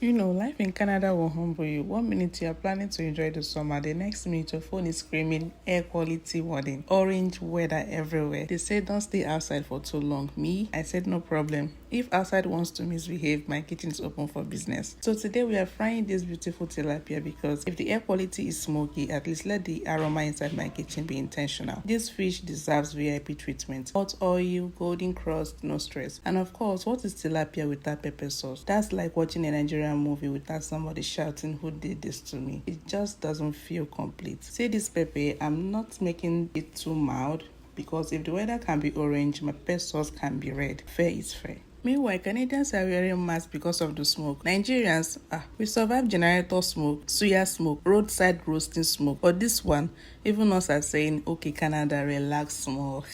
You know, life in Canada will humble you. 1 minute you are planning to enjoy the summer, the next minute your phone is screaming air quality warning, orange weather everywhere. They say don't stay outside for too long. Me, I said no problem. If outside wants to misbehave, my kitchen is open for business. So today we are frying this beautiful tilapia because if the air quality is smoky, at least let the aroma inside my kitchen be intentional. This fish deserves VIP treatment. Hot oil, golden crust, no stress. And of course, what is tilapia without pepper sauce? That's like watching a Nigerian movie without somebody shouting who did this to me. It just doesn't feel complete. See this pepper, I'm not making it too mild because if the weather can be orange, my pepper sauce can be red. Fair is fair. Meanwhile, Canadians are wearing masks because of the smoke. Nigerians, we survive generator smoke, suya smoke, roadside roasting smoke. But this one, even us are saying, okay, Canada, relax small.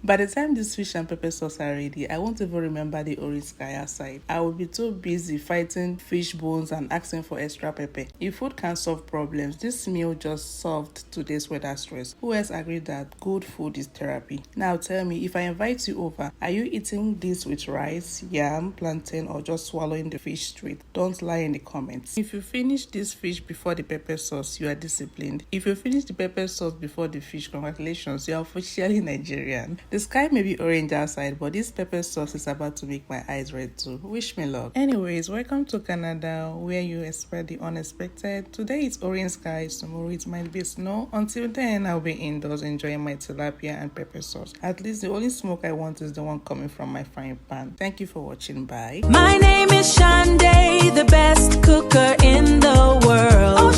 By the time this fish and pepper sauce are ready, I won't even remember the orange sky outside. I will be too busy fighting fish bones and asking for extra pepper. If food can solve problems, this meal just solved today's weather stress. Who else agreed that good food is therapy? Now tell me, if I invite you over, are you eating this with rice, yam, plantain, or just swallowing the fish straight? Don't lie in the comments. If you finish this fish before the pepper sauce, you are disciplined. If you finish the pepper sauce before the fish, congratulations, you are officially Nigerian. The sky may be orange outside, but this pepper sauce is about to make my eyes red too. Wish me luck. Anyways, welcome to Canada, where you expect the unexpected. Today it's orange skies, tomorrow it might be snow. Until then, I'll be indoors enjoying my tilapia and pepper sauce. At least the only smoke I want is the one coming from my frying pan. Thank you for watching. Bye. My name is Shande, the best cooker in the world. Oh,